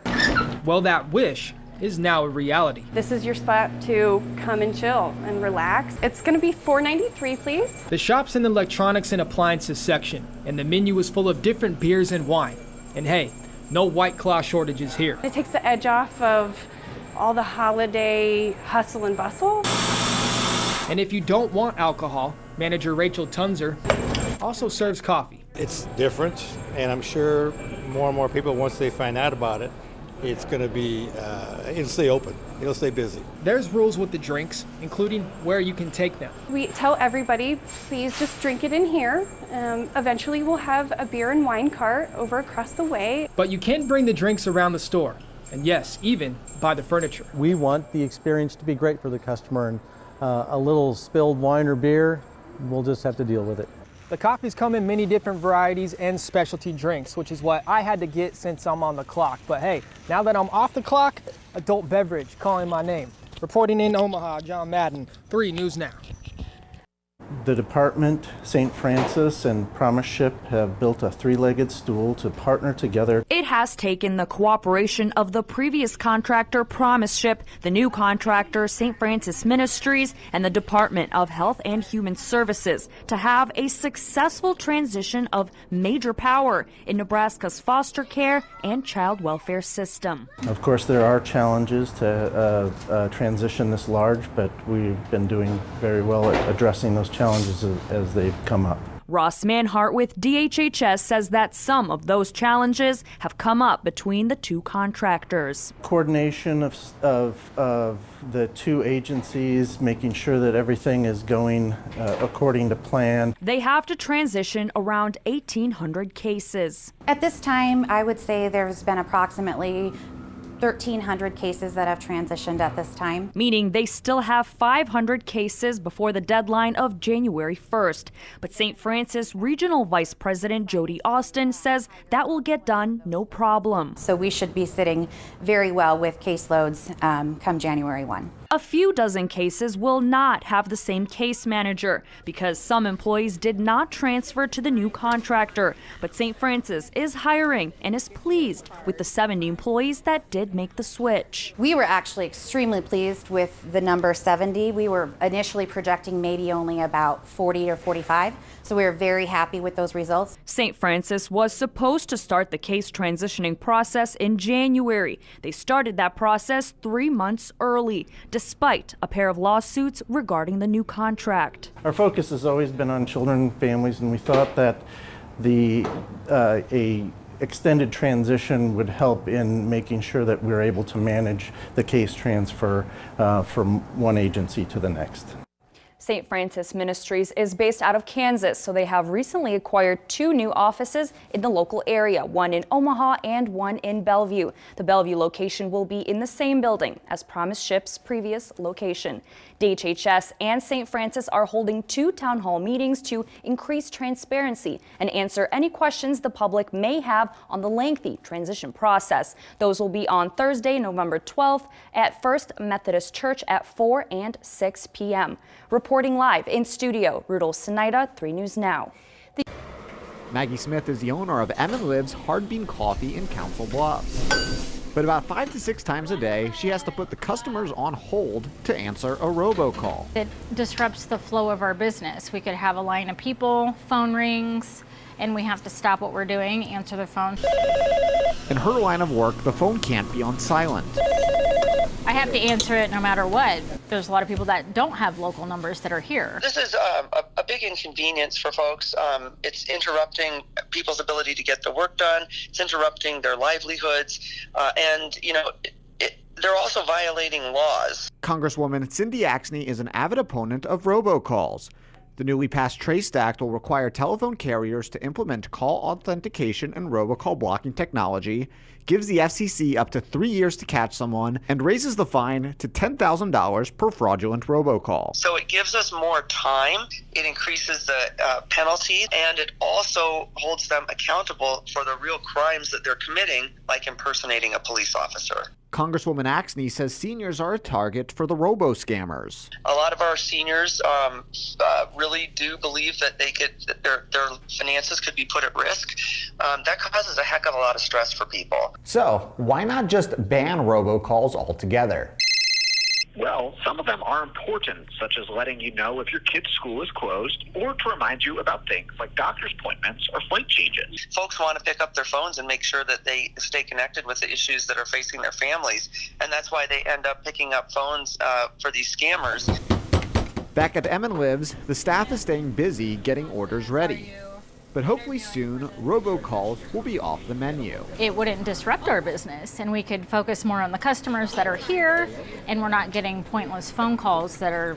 Well, that wish is now a reality. This is your spot to come and chill and relax. It's going to be $4.93, please. The shop's in the electronics and appliances section, and the menu is full of different beers and wine. And hey, no White Claw shortages here. It takes the edge off of all the holiday hustle and bustle. And if you don't want alcohol, manager Rachel Tunzer also serves coffee. It's different, and I'm sure more and more people, once they find out about it, it's going to be, it'll stay open, it'll stay busy. There's rules with the drinks, including where you can take them. We tell everybody, please just drink it in here. Eventually we'll have a beer and wine cart over across the way. But you can bring the drinks around the store. And yes, even buy the furniture. We want the experience to be great for the customer, and a little spilled wine or beer, we'll just have to deal with it. The coffees come in many different varieties and specialty drinks, which is what I had to get since I'm on the clock. But hey, now that I'm off the clock, adult beverage calling my name. Reporting in Omaha, John Madden, 3 News Now. The department, St. Francis, and Promise Ship have built a three-legged stool to partner together. It has taken the cooperation of the previous contractor, Promise Ship, the new contractor, St. Francis Ministries, and the Department of Health and Human Services to have a successful transition of major power in Nebraska's foster care and child welfare system. Of course, there are challenges to transition this large, but we've been doing very well at addressing those challenges as they've come up. Ross Manhart with DHHS says that some of those challenges have come up between the two contractors. Coordination of the two agencies, making sure that everything is going according to plan. They have to transition around 1,800 cases. At this time, I would say there's been approximately 1,300 cases that have transitioned at this time. Meaning they still have 500 cases before the deadline of January 1st. But St. Francis Regional Vice President Jody Austin says that will get done no problem. So we should be sitting very well with caseloads come January 1. A few dozen cases will not have the same case manager because some employees did not transfer to the new contractor. But St. Francis is hiring and is pleased with the 70 employees that did make the switch. We were actually extremely pleased with the number 70. We were initially projecting maybe only about 40 or 45. So we were very happy with those results. St. Francis was supposed to start the case transitioning process in January. They started that process 3 months early, despite a pair of lawsuits regarding the new contract. Our focus has always been on children and families, and we thought that a extended transition would help in making sure that we're able to manage the case transfer from one agency to the next. St. Francis Ministries is based out of Kansas, so they have recently acquired 2 new offices in the local area, one in Omaha and one in Bellevue. The Bellevue location will be in the same building as Promise Ship's previous location. DHHS and St. Francis are holding 2 town hall meetings to increase transparency and answer any questions the public may have on the lengthy transition process. Those will be on Thursday, November 12th at First Methodist Church at 4 and 6 p.m. Reporting live in studio, Rudolph Sinaida, 3 News Now. Maggie Smith is the owner of Lives Hard Bean Coffee in Council Bluffs. But about 5 to 6 times a day, she has to put the customers on hold to answer a robocall. It disrupts the flow of our business. We could have a line of people, phone rings, and we have to stop what we're doing, answer the phone. In her line of work, the phone can't be on silent. I have to answer it no matter what. There's a lot of people that don't have local numbers that are here. This is a big inconvenience for folks. It's interrupting people's ability to get the work done. It's interrupting their livelihoods. And, you know, they're also violating laws. Congresswoman Cindy Axne is an avid opponent of robocalls. The newly passed Trace Act will require telephone carriers to implement call authentication and robocall blocking technology, gives the FCC up to 3 years to catch someone, and raises the fine to $10,000 per fraudulent robocall. So it gives us more time, it increases the penalty, and it also holds them accountable for the real crimes that they're committing, like impersonating a police officer. Congresswoman Axne says seniors are a target for the robo-scammers. A lot of our seniors really do believe that their finances could be put at risk. That causes a heck of a lot of stress for people. So, why not just ban robocalls altogether? Well, some of them are important, such as letting you know if your kid's school is closed or to remind you about things like doctor's appointments or flight changes. Folks want to pick up their phones and make sure that they stay connected with the issues that are facing their families, and that's why they end up picking up phones for these scammers. Back at Lives, the staff is staying busy getting orders ready. But hopefully soon, robocalls will be off the menu. It wouldn't disrupt our business, and we could focus more on the customers that are here, and we're not getting pointless phone calls that are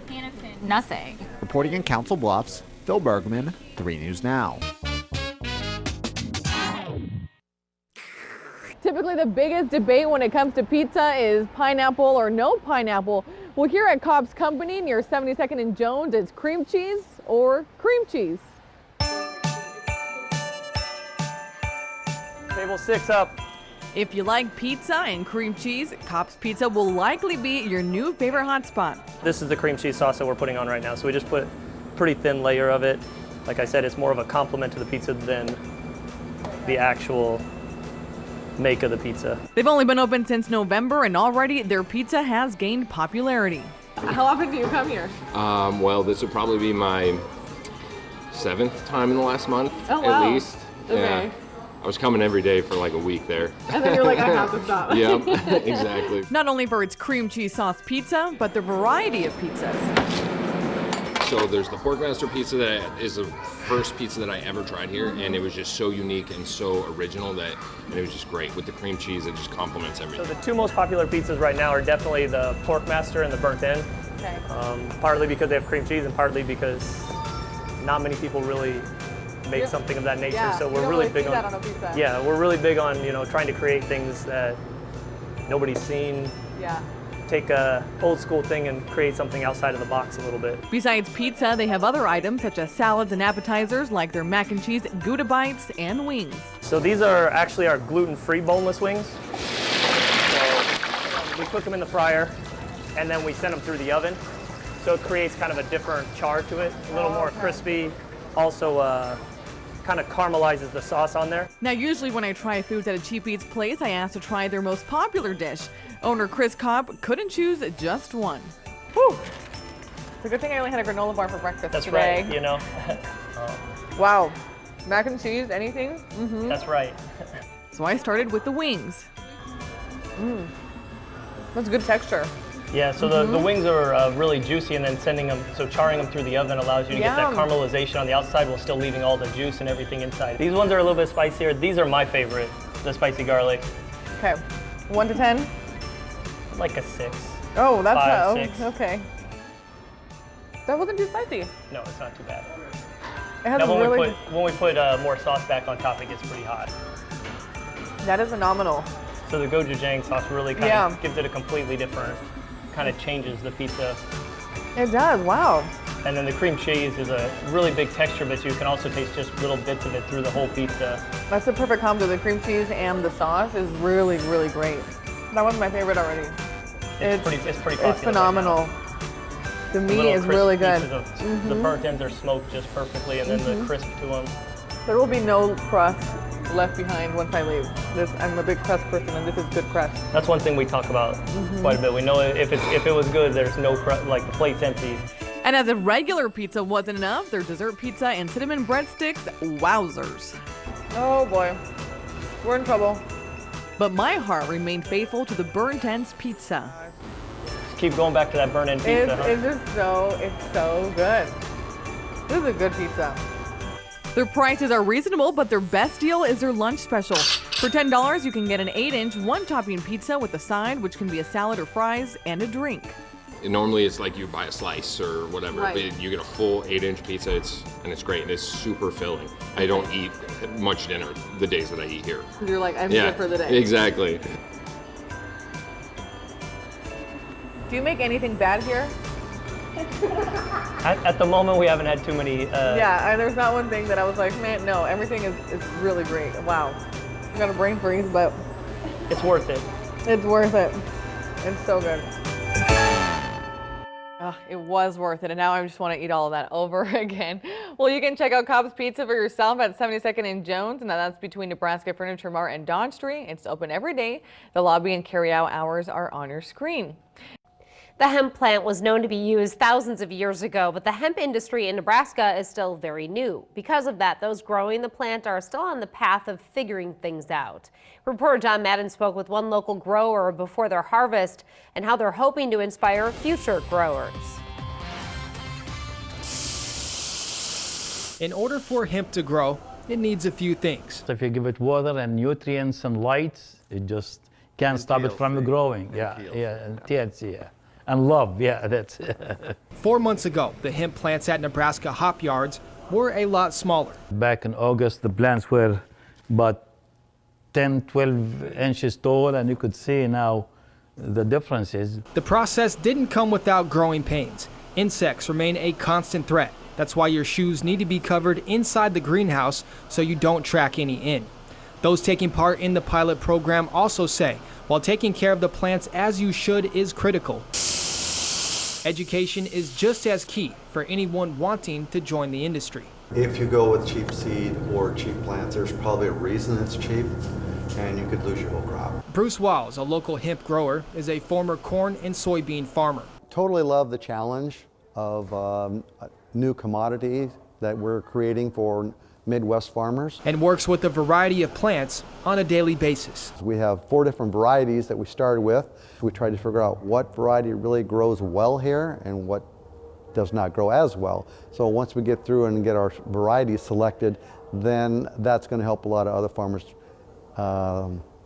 nothing. Reporting in Council Bluffs, Phil Bergman, 3 News Now. Typically the biggest debate when it comes to pizza is pineapple or no pineapple. Well, here at Cobb's Company near 72nd and Jones, it's cream cheese or cream cheese. Table 6 up. If you like pizza and cream cheese, Cobb's Pizza will likely be your new favorite hot spot. This is the cream cheese sauce that we're putting on right now. So we just put a pretty thin layer of it. Like I said, it's more of a compliment to the pizza than the actual make of the pizza. They've only been open since November, and already their pizza has gained popularity. How often do you come here? Well, this would probably be my 7th time in the last month, at least. Okay. Yeah. I was coming every day for like a week there. And then you're like, I have to stop. Yep, exactly. Not only for its cream cheese sauce pizza, but the variety of pizzas. So there's the Porkmaster pizza that is the first pizza that I ever tried here, and it was just so unique and so original and it was just great. With the cream cheese, it just complements everything. So the 2 most popular pizzas right now are definitely the Porkmaster and the Burnt End. Okay. Partly because they have cream cheese and partly because not many people really make something of that nature. Yeah, so you we're don't really really big see on that on a pizza. Yeah, we're really big on, you know, trying to create things that nobody's seen. Yeah. Take a old school thing and create something outside of the box a little bit. Besides pizza, they have other items such as salads and appetizers like their mac and cheese, Gouda bites, and wings. So these are actually our gluten-free boneless wings. So we cook them in the fryer and then we send them through the oven. So it creates kind of a different char to it, a little more crispy. Also kind of caramelizes the sauce on there. Now, usually when I try foods at a Cheap Eats place, I ask to try their most popular dish. Owner Chris Cobb couldn't choose just one. Whew. It's a good thing I only had a granola bar for breakfast That's today. right, you know. Wow. Mac and cheese, anything? Mm-hmm. That's right. So I started with the wings. That's good texture. Yeah, so the wings are really juicy, and then charring them through the oven allows you to get that caramelization on the outside while still leaving all the juice and everything inside. These ones are a little bit spicier. These are my favorite, the spicy garlic. Okay, 1 to 10? Like a 6. Oh, that's 5, 6. Okay. That wasn't too spicy. No, it's not too bad. It has Now, really. when we put more sauce back on top, it gets pretty hot. That is phenomenal. So the gochujang sauce really kind of gives it a completely different, kind of changes the pizza. It does, wow. And then the cream cheese is a really big texture, but you can also taste just little bits of it through the whole pizza. That's the perfect combo. The cream cheese and the sauce is really, really great. That one's my favorite already. It's pretty popular. It's phenomenal. Right the meat is really good. The burnt ends are smoked just perfectly, and then the crisp to them. There will be no crust left behind once I leave. I'm a big crust person, and this is good crust. That's one thing we talk about quite a bit. We know if it was good, there's no crust, like the plate's empty. And as if regular pizza wasn't enough, their dessert pizza and cinnamon breadsticks, wowzers. Oh boy, we're in trouble. But my heart remained faithful to the burnt ends pizza. Just keep going back to that burnt end pizza. It's so good. This is a good pizza. Their prices are reasonable, but their best deal is their lunch special. For $10, you can get an 8-inch, one-topping pizza with a side, which can be a salad or fries, and a drink. Normally it's like you buy a slice or whatever, Right. but you get a full 8-inch pizza, and it's great, and it's super filling. I don't eat much dinner the days that I eat here. You're like, I'm good for the day. Exactly. Do you make anything bad here? At the moment, we haven't had too many. Yeah, and there's not one thing that I was like, man, no, everything is really great. Wow. I got a brain freeze, but it's worth it. It's worth it. It's so good. It was worth it, and now I just want to eat all of that over again. Well, you can check out Cobb's Pizza for yourself at 72nd and Jones, and that's between Nebraska Furniture Mart and Dodge Street. It's open every day. The lobby and carry-out hours are on your screen. The hemp plant was known to be used thousands of years ago, but the hemp industry in Nebraska is still very new. Because of that, those growing the plant are still on the path of figuring things out. Reporter John Madden spoke with one local grower before their harvest and how they're hoping to inspire future growers. In order for hemp to grow, it needs a few things. So if you give it water and nutrients and light, it just can't stop it from growing. And THC, and love, that's it. 4 months ago, the hemp plants at Nebraska hop yards were a lot smaller. Back in August, the plants were about 10, 12 inches tall, and you could see now the differences. The process didn't come without growing pains. Insects remain a constant threat. That's why your shoes need to be covered inside the greenhouse so you don't track any in. Those taking part in the pilot program also say, while taking care of the plants as you should is critical, education is just as key for anyone wanting to join the industry. If you go with cheap seed or cheap plants, there's probably a reason it's cheap, and you could lose your whole crop. Bruce Wiles, a local hemp grower, is a former corn and soybean farmer. Totally love the challenge of new commodities that we're creating for Midwest farmers. And works with a variety of plants on a daily basis. We have 4 different varieties that we started with. We tried to figure out what variety really grows well here and what does not grow as well. So once we get through and get our varieties selected, then that's going to help a lot of other farmers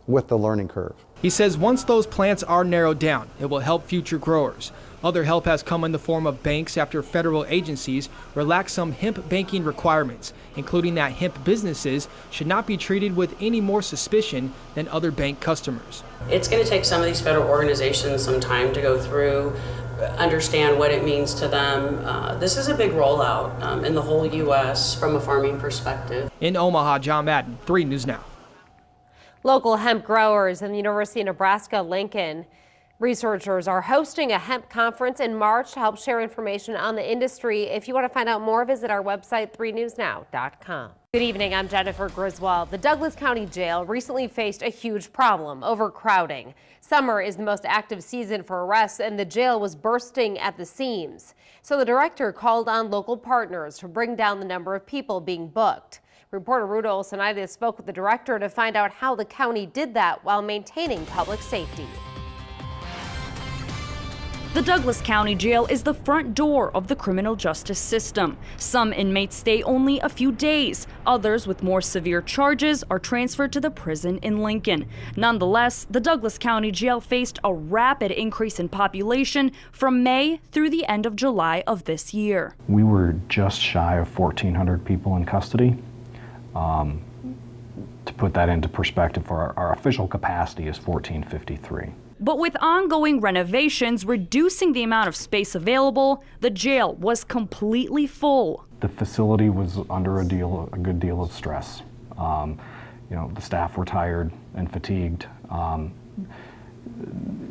with the learning curve. He says once those plants are narrowed down, it will help future growers. Other help has come in the form of banks after federal agencies relax some hemp banking requirements, including that hemp businesses should not be treated with any more suspicion than other bank customers. It's going to take some of these federal organizations some time to go through, understand what it means to them. This is a big rollout in the whole U.S. from a farming perspective. In Omaha, John Madden, 3 News Now. Local hemp growers and the University of Nebraska-Lincoln researchers are hosting a hemp conference in March to help share information on the industry. If you want to find out more, visit our website, 3newsnow.com. Good evening, I'm Jennifer Griswold. The Douglas County Jail recently faced a huge problem, overcrowding. Summer is the most active season for arrests, and the jail was bursting at the seams. So the director called on local partners to bring down the number of people being booked. Reporter Ruta Olsenitis spoke with the director to find out how the county did that while maintaining public safety. The Douglas County Jail is the front door of the criminal justice system. Some inmates stay only a few days. Others with more severe charges are transferred to the prison in Lincoln. Nonetheless, the Douglas County Jail faced a rapid increase in population from May through the end of July of this year. We were just shy of 1,400 people in custody. To put that into perspective, our official capacity is 1,453. But with ongoing renovations reducing the amount of space available, the jail was completely full. The facility was under a good deal of stress. The staff were tired and fatigued.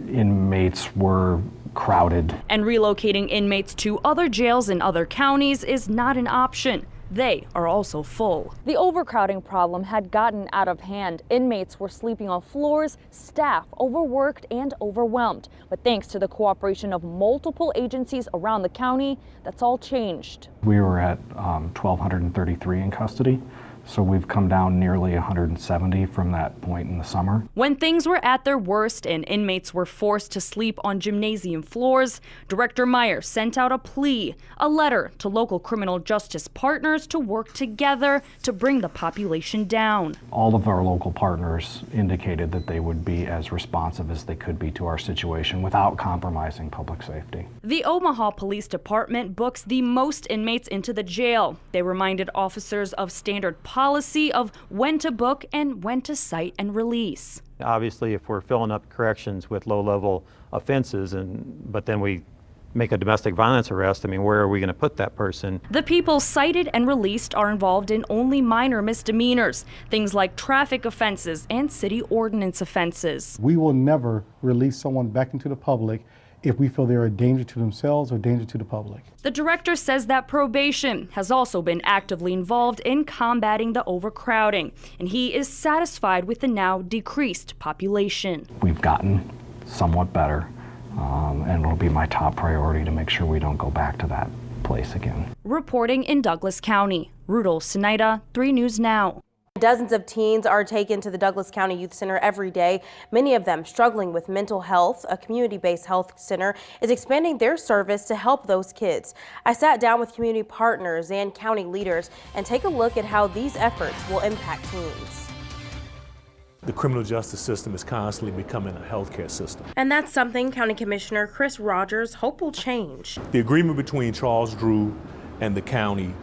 Inmates were crowded. And relocating inmates to other jails in other counties is not an option. They are also full. The overcrowding problem had gotten out of hand. Inmates were sleeping on floors, staff overworked and overwhelmed. But thanks to the cooperation of multiple agencies around the county, that's all changed. We were at 1,233 in custody. So we've come down nearly 170 from that point in the summer. When things were at their worst and inmates were forced to sleep on gymnasium floors, Director Meyer sent out a plea, a letter to local criminal justice partners to work together to bring the population down. All of our local partners indicated that they would be as responsive as they could be to our situation without compromising public safety. The Omaha Police Department books the most inmates into the jail. They reminded officers of standard policy of when to book and when to cite and release. Obviously, if we're filling up corrections with low-level offenses, but then we make a domestic violence arrest, where are we going to put that person? The people cited and released are involved in only minor misdemeanors, things like traffic offenses and city ordinance offenses. We will never release someone back into the public if we feel they're a danger to themselves or danger to the public. The director says that probation has also been actively involved in combating the overcrowding, and he is satisfied with the now decreased population. We've gotten somewhat better, and it'll be my top priority to make sure we don't go back to that place again. Reporting in Douglas County, Rudolph Sinaida, 3 News Now. Dozens of teens are taken to the Douglas County Youth Center every day, many of them struggling with mental health. A community-based health center is expanding their service to help those kids. I sat down with community partners and county leaders and take a look at how these efforts will impact teens. The criminal justice system is constantly becoming a healthcare system. And that's something County Commissioner Chris Rogers hopes will change. The agreement between Charles Drew and the county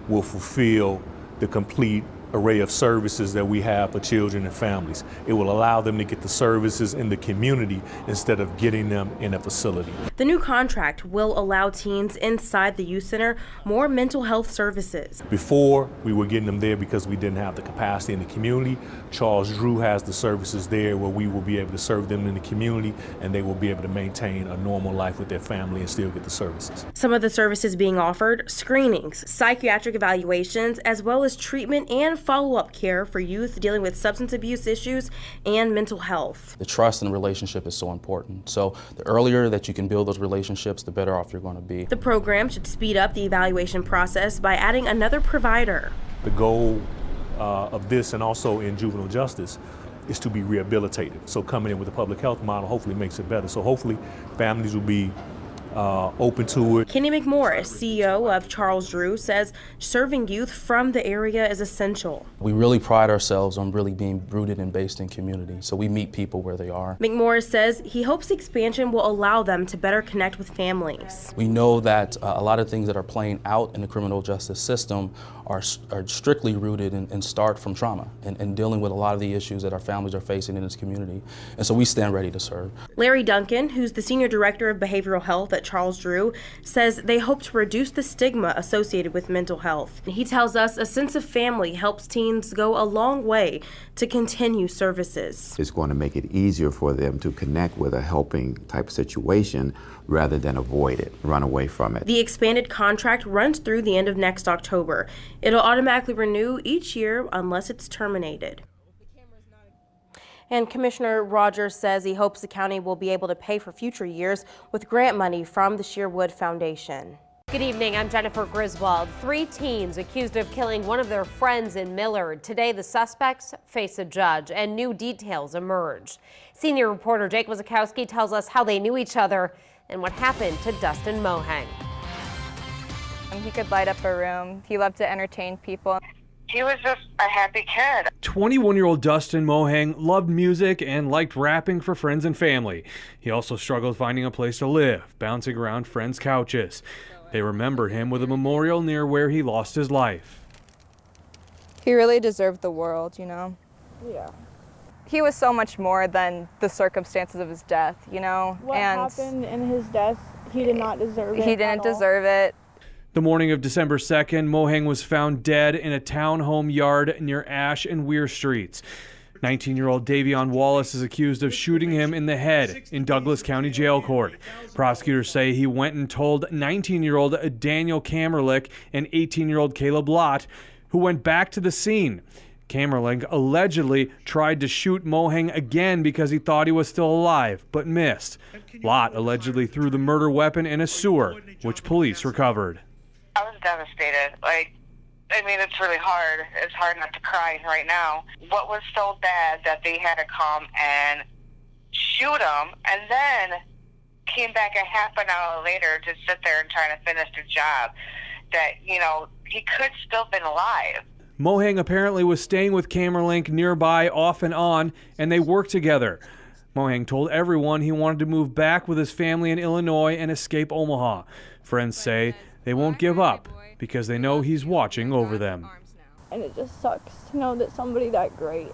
will fulfill the complete array of services that we have for children and families. It will allow them to get the services in the community instead of getting them in a facility. The new contract will allow teens inside the youth center more mental health services. Before, we were getting them there because we didn't have the capacity in the community. Charles Drew has the services there where we will be able to serve them in the community, and they will be able to maintain a normal life with their family and still get the services. Some of the services being offered: screenings, psychiatric evaluations, as well as treatment and follow-up care for youth dealing with substance abuse issues and mental health. The trust and relationship is so important. So the earlier that you can build those relationships, the better off you're going to be. The program should speed up the evaluation process by adding another provider. The goal of this, and also in juvenile justice, is to be rehabilitated. So coming in with a public health model hopefully makes it better. So hopefully families will be open to it. Kenny McMorris, CEO of Charles Drew, says serving youth from the area is essential. We really pride ourselves on really being rooted and based in community, so we meet people where they are. McMorris says he hopes the expansion will allow them to better connect with families. We know that a lot of things that are playing out in the criminal justice system are strictly rooted and start from trauma and dealing with a lot of the issues that our families are facing in this community. And so we stand ready to serve. Larry Duncan, who's the Senior Director of Behavioral Health at Charles Drew, says they hope to reduce the stigma associated with mental health. He tells us a sense of family helps teens go a long way to continue services. It's going to make it easier for them to connect with a helping type of situation rather than avoid it, run away from it. The expanded contract runs through the end of next October. It'll automatically renew each year unless it's terminated. And Commissioner Rogers says he hopes the county will be able to pay for future years with grant money from the Sherwood Foundation. Good evening, I'm Jennifer Griswold. 3 teens accused of killing one of their friends in Millard. Today, the suspects face a judge and new details emerge. Senior reporter Jake Wazakowski tells us how they knew each other and what happened to Dustin Mohang. He could light up a room. He loved to entertain people. He was just a happy kid. 21-year-old Dustin Mohang loved music and liked rapping for friends and family. He also struggled finding a place to live, bouncing around friends' couches. They remember him with a memorial near where he lost his life. He really deserved the world, you know? Yeah. He was so much more than the circumstances of his death, you know? What happened in his death, he did not deserve it. He didn't deserve it. The morning of December 2nd, Mohang was found dead in a townhome yard near Ash and Weir Streets. 19-year-old Davion Wallace is accused of shooting him in the head in Douglas County Jail Court. Prosecutors say he went and told 19-year-old Daniel Kamerlich and 18-year-old Caleb Lott, who went back to the scene. Kamerlich allegedly tried to shoot Mohang again because he thought he was still alive, but missed. Lott allegedly threw the murder weapon in a sewer, which police recovered. I was devastated. It's really hard. It's hard not to cry right now. What was so bad that they had to come and shoot him and then came back a half an hour later to sit there and try to finish the job that, he could still been alive. Mohang apparently was staying with Kamerlich nearby off and on, and they worked together. Mohang told everyone he wanted to move back with his family in Illinois and escape Omaha. Friends say they won't give up because they know he's watching over them. And it just sucks to know that somebody that great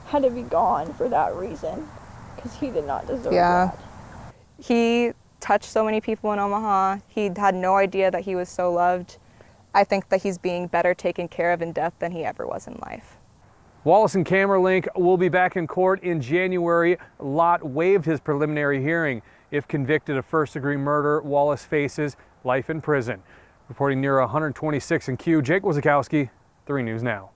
had to be gone for that reason, because he did not deserve that. He touched so many people in Omaha. He had no idea that he was so loved. I think that he's being better taken care of in death than he ever was in life. Wallace and Kamerlich will be back in court in January. Lott waived his preliminary hearing. If convicted of first-degree murder, Wallace faces life in prison. Reporting near 126 in Q, Jake Wozakowski, 3 News Now.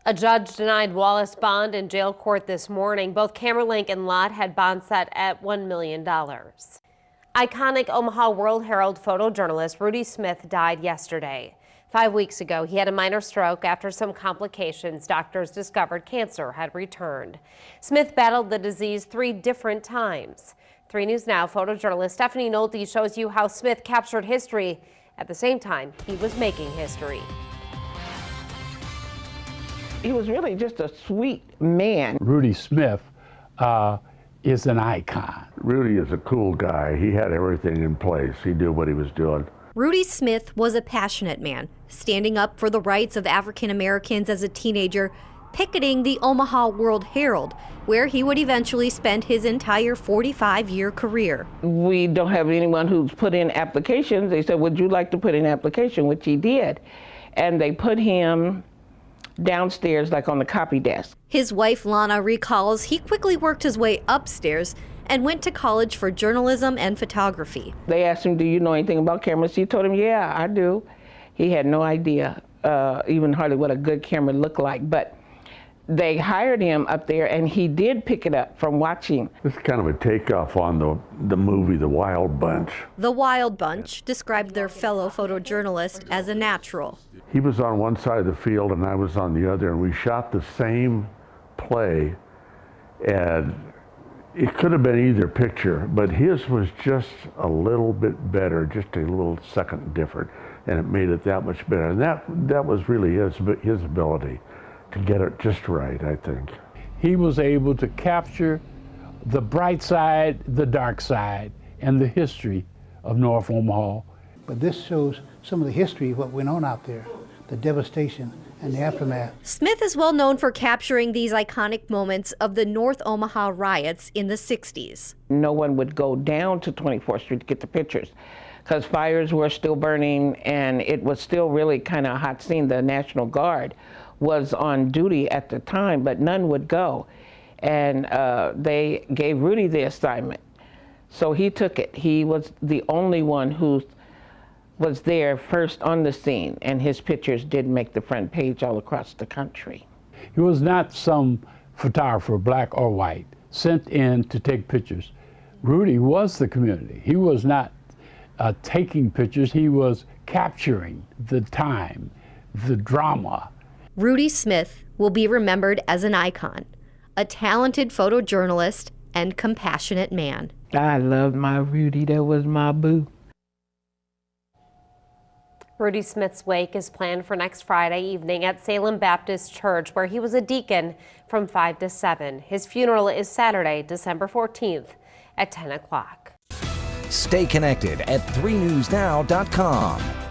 A judge denied Wallace bond in jail court this morning. Both Kamerlich and Lott had bond set at $1 million. Iconic Omaha World Herald photojournalist Rudy Smith died yesterday. 5 weeks ago, he had a minor stroke after some complications. Doctors discovered cancer had returned. Smith battled the disease 3 different times. 3 News Now photojournalist Stephanie Nolte shows you how Smith captured history at the same time he was making history. He was really just a sweet man. Rudy Smith is an icon. Rudy is a cool guy. He had everything in place. He knew what he was doing. Rudy Smith was a passionate man, standing up for the rights of African Americans as a teenager, picketing the Omaha World Herald, where he would eventually spend his entire 45-year career. We don't have anyone who's put in applications. They said, would you like to put in an application, which he did. And they put him downstairs, like on the copy desk. His wife, Lana, recalls he quickly worked his way upstairs and went to college for journalism and photography. They asked him, do you know anything about cameras? He told him, yeah, I do. He had no idea even hardly what a good camera looked like, but they hired him up there, and he did pick it up from watching. This is kind of a takeoff on the movie The Wild Bunch. The Wild Bunch described their fellow photojournalist as a natural. He was on one side of the field and I was on the other, and we shot the same play, and it could have been either picture, but his was just a little bit better, just a little second different, and it made it that much better. And that was really his ability to get it just right, I think. He was able to capture the bright side, the dark side, and the history of North Omaha. But this shows some of the history of what went on out there, the devastation and the aftermath. Smith is well known for capturing these iconic moments of the North Omaha riots in the 60s. No one would go down to 24th Street to get the pictures because fires were still burning and it was still really kind of a hot scene. The National Guard was on duty at the time, but none would go. And they gave Rudy the assignment. So he took it. He was the only one who was there first on the scene, and his pictures did make the front page all across the country. He was not some photographer, black or white, sent in to take pictures. Rudy was the community. He was not taking pictures, he was capturing the time, the drama. Rudy Smith will be remembered as an icon, a talented photojournalist and compassionate man. I loved my Rudy. That was my boo. Rudy Smith's wake is planned for next Friday evening at Salem Baptist Church, where he was a deacon from 5 to 7. His funeral is Saturday, December 14th at 10 o'clock. Stay connected at 3newsnow.com.